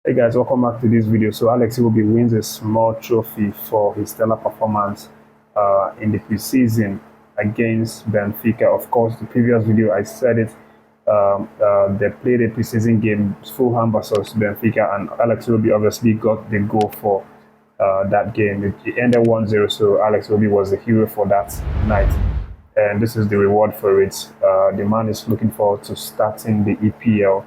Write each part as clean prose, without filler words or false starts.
Hey guys, welcome back to this video. So Alex Iwobi wins a small trophy for his stellar performance in the preseason against Benfica. Of course, the previous video I said it. They played a preseason game, Fulham versus Benfica, and Alex Iwobi obviously got the goal for that game. It ended 1-0, so Alex Iwobi was the hero for that night. And this is the reward for it. The man is looking forward to starting the EPL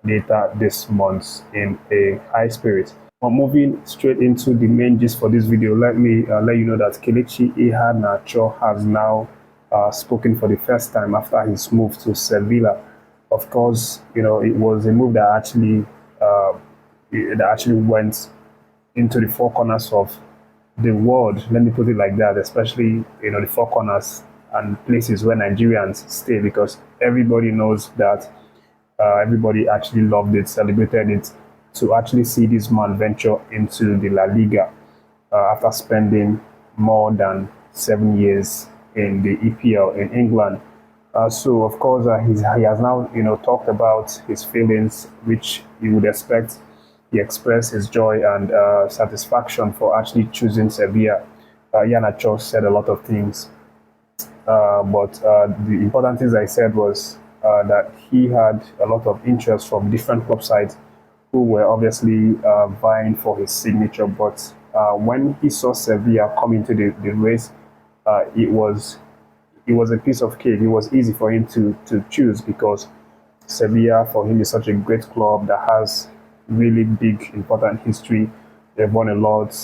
later this month in a high spirit. But moving straight into the main gist for this video, let me let you know that Kelechi Iheanacho has now spoken for the first time after his move to Sevilla. Of course, you know, it was a move that actually went into the four corners of the world. Let me put it like that, especially the four corners and places where Nigerians stay, because everybody knows that. Everybody actually loved it, celebrated it, to actually see this man venture into the La Liga after spending more than 7 years in the EPL in England. So of course he has now talked about his feelings, which you would expect. He expressed his joy and satisfaction for actually choosing Sevilla. Iheanacho said a lot of things, but the important things I said was that he had a lot of interest from different club sides who were obviously vying for his signature. But when he saw Sevilla come into the race, it was a piece of cake. It was easy for him to choose, because Sevilla for him is such a great club that has really big, important history. They've won a lot,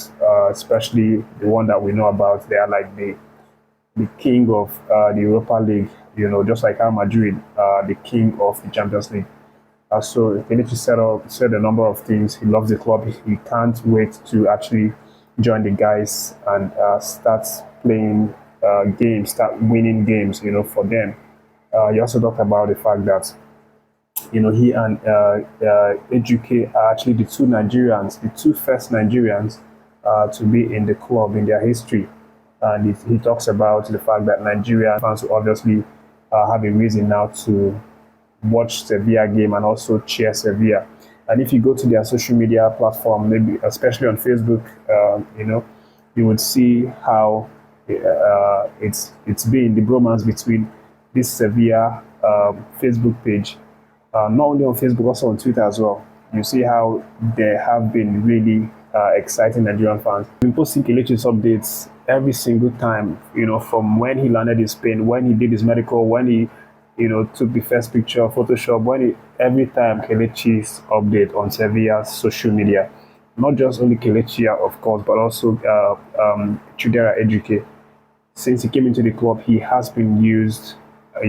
especially the one that we know about. They are like the king of the Europa League, just like Real Madrid, the king of the Champions League. So Kelechi said a number of things. He loves the club. He can't wait to actually join the guys and start playing games, start winning games, for them. He also talked about the fact that, he and Onyedika are actually the two first Nigerians to be in the club in their history. And he talks about the fact that Nigerian fans will obviously have a reason now to watch Sevilla game and also cheer Sevilla. And if you go to their social media platform, maybe especially on Facebook, you would see how it's been the bromance between this Sevilla Facebook page, not only on Facebook, also on Twitter as well. You see how there have been really exciting Nigerian fans. We've been posting Kelechi's updates every single time, from when he landed in Spain, when he did his medical, when he, took the first picture of Photoshop, every time Kelechi's update on Sevilla's social media. Not just only Kelechi, of course, but also Onyedika. Since he came into the club, he has been used, a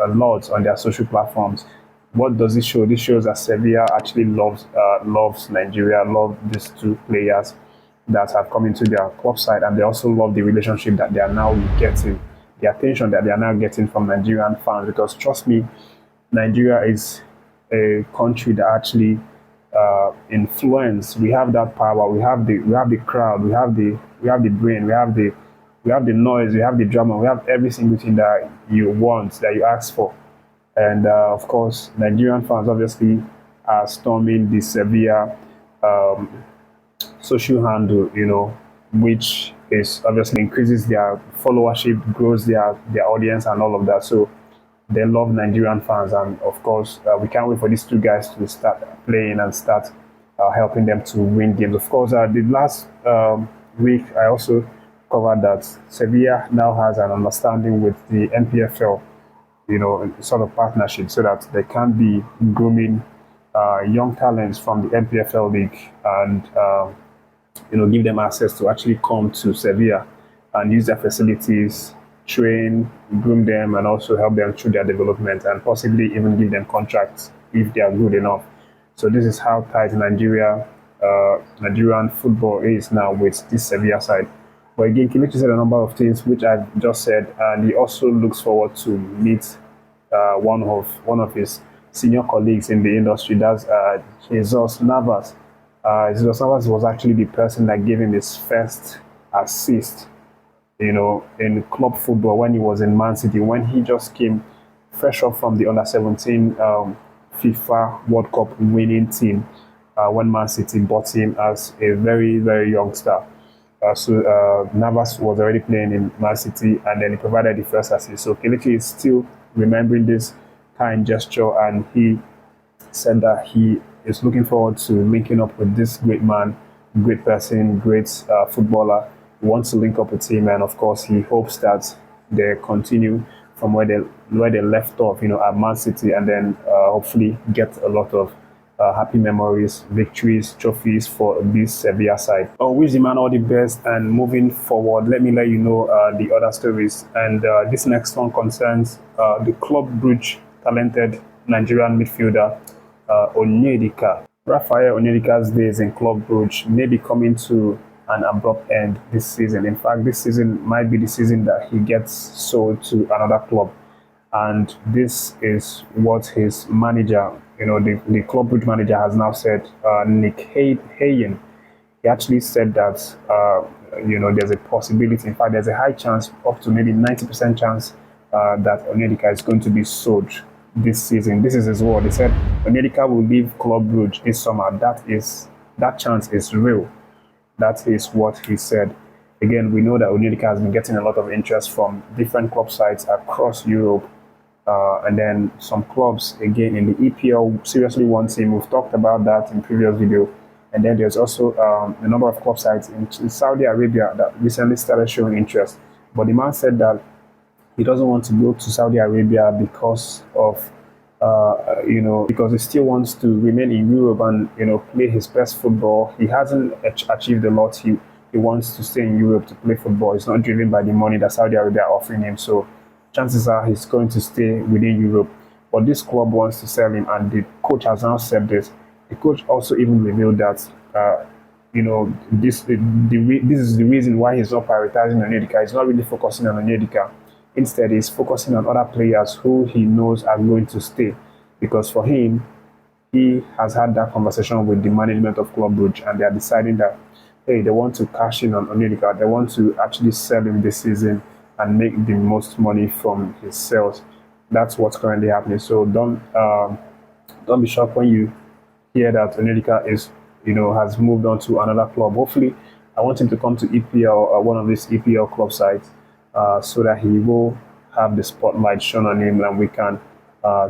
lot on their social platforms. What does this show? This shows that Sevilla actually loves Nigeria, love these two players that have come into their club side, and they also love the relationship that they are now getting, the attention that they are now getting from Nigerian fans. Because trust me, Nigeria is a country that actually influence. We have that power. We have the crowd. We have the brain. We have the noise. We have the drama. We have every single thing that you want, that you ask for. And of course, Nigerian fans obviously are storming the Sevilla social handle, which is obviously increases their followership, grows their audience and all of that. So they love Nigerian fans, and of course, we can't wait for these two guys to start playing and start helping them to win games. Of course, the last week I also covered that Sevilla now has an understanding with the NPFL, sort of partnership, so that they can be grooming young talents from the NPFL league and give them access to actually come to Sevilla and use their facilities, train, groom them, and also help them through their development, and possibly even give them contracts if they are good enough. So this is how tight Nigerian football is now with this Sevilla side. But again, Kelechi said a number of things which I've just said, and he also looks forward to meet one of his senior colleagues in the industry. That's Jesus Navas. Jesus Navas was actually the person that gave him his first assist, in club football when he was in Man City, when he just came fresh up from the under-17 FIFA World Cup winning team. when Man City bought him as a very, very young star. Navas was already playing in Man City, and then he provided the first assist. So Kelechi is still remembering this kind gesture, and he said that he is looking forward to linking up with this great man, great person, great footballer. He wants to link up with him, and of course, he hopes that they continue from where they left off, at Man City, and then hopefully get a lot of happy memories, victories, trophies for this Sevilla side. I wish the man all the best, and moving forward, let me let you know the other stories. And this next one concerns the Club Brugge talented Nigerian midfielder Onyedika. Raphael Onyedika's days in Club Brugge may be coming to an abrupt end this season. In fact, this season might be the season that he gets sold to another club. And this is what his manager, the Club Brugge manager has now said, Nick Hayen. He actually said that, there's a possibility, in fact, there's a high chance, up to maybe 90% chance that Onyedika is going to be sold this season. This is his word. He said Onyedika will leave Club Brugge this summer. That chance is real. That is what he said. Again, we know that Onyedika has been getting a lot of interest from different club sides across Europe. And then some clubs, again, in the EPL seriously want him. We've talked about that in previous video. And then there's also a number of club sides in Saudi Arabia that recently started showing interest. But the man said that he doesn't want to go to Saudi Arabia because of, because he still wants to remain in Europe and, play his best football. He hasn't achieved a lot. He wants to stay in Europe to play football. He's not driven by the money that Saudi Arabia are offering him. So chances are he's going to stay within Europe. But this club wants to sell him, and the coach has now said this. The coach also even revealed that, this is the reason why he's not prioritizing Onyedika. He's not really focusing on Onyedika. Instead, he's focusing on other players who he knows are going to stay. Because for him, he has had that conversation with the management of Club Brugge, and they are deciding that, hey, they want to cash in on Onyedika. They want to actually sell him this season and make the most money from his sales. That's what's currently happening. So don't be shocked when you hear that Onyedika is, has moved on to another club. Hopefully, I want him to come to EPL, one of these EPL club sides, so that he will have the spotlight shone on him, and we can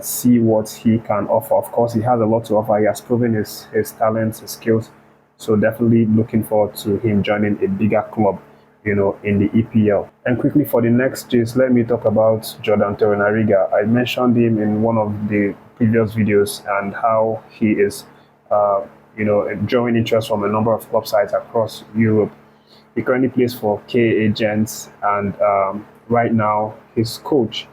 see what he can offer. Of course, he has a lot to offer. He has proven his talents, his skills. So definitely looking forward to him joining a bigger club, in the EPL. And quickly for the next gist, let me talk about Jordan Torunarigha. I mentioned him in one of the previous videos and how he is, drawing interest from a number of club sides across Europe. He currently plays for K Agents, and right now his coach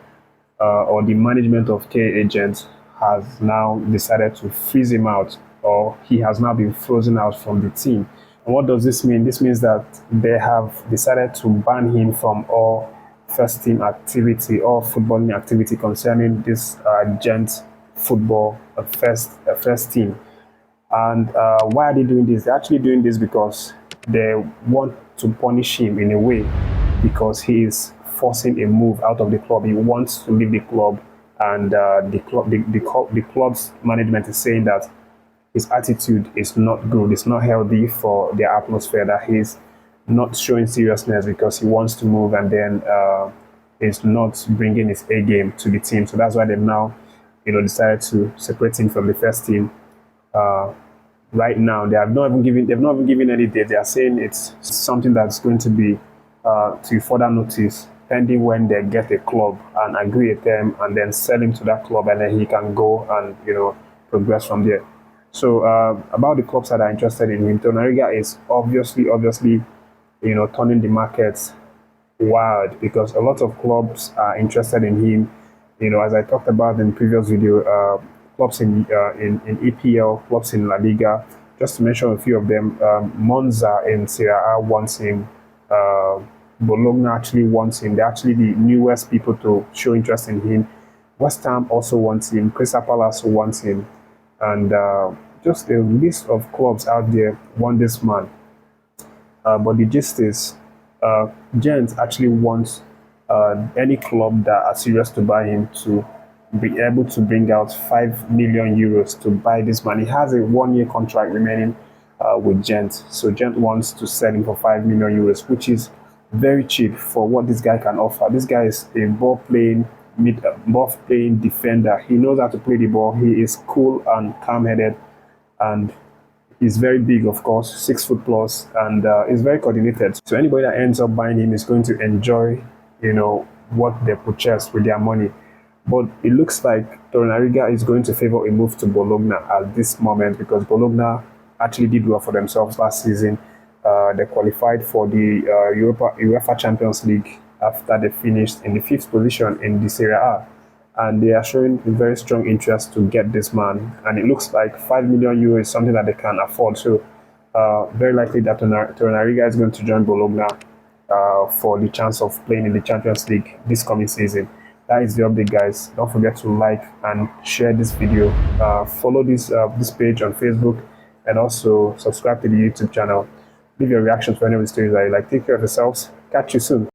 or the management of K Agents has now decided to freeze him out, or he has now been frozen out from the team. And what does this mean? This means that they have decided to ban him from all first team activity or footballing activity concerning this Gent football first team. And why are they doing this? They're actually doing this because they want to punish him in a way, because he is forcing a move out of the club. He wants to leave the club, and the club's management is saying that his attitude is not good. It's not healthy for their atmosphere, that he's not showing seriousness because he wants to move, and then is not bringing his A game to the team. So that's why they've now, decided to separate him from the first team. Right now, they've not even given any date. They are saying it's something that's going to be to further notice, pending when they get a club and agree with them, and then sell him to that club, and then he can go and progress from there. So about the clubs that are interested in him, Torunarigha is obviously, turning the markets wild, because a lot of clubs are interested in him. As I talked about in the previous video, clubs in EPL, clubs in La Liga, just to mention a few of them. Monza in Serie A wants him. Bologna actually wants him. They're actually the newest people to show interest in him. West Ham also wants him. Crystal Palace wants him. And just a list of clubs out there want this man. But the gist is, Gent actually wants any club that are serious to buy him to be able to bring out 5 million euros to buy this man. He has a 1 year contract remaining with Gent. So Gent wants to sell him for 5 million euros, which is very cheap for what this guy can offer. This guy is a ball playing defender. He knows how to play the ball. He is cool and calm headed, and he's very big, of course, 6 foot plus, and is very coordinated. So anybody that ends up buying him is going to enjoy, what they purchased with their money. But it looks like Torunarigha is going to favor a move to Bologna at this moment, because Bologna actually did well for themselves last season. They qualified for the UEFA Champions League after they finished in the 5th position in the Serie A. And they are showing a very strong interest to get this man. And it looks like 5 million euros is something that they can afford. So very likely that Torunarigha is going to join Bologna for the chance of playing in the Champions League this coming season. That is the update, guys. Don't forget to like and share this video. Follow this page on Facebook, and also subscribe to the YouTube channel. Leave your reactions for any of the stories that you like. Take care of yourselves. Catch you soon.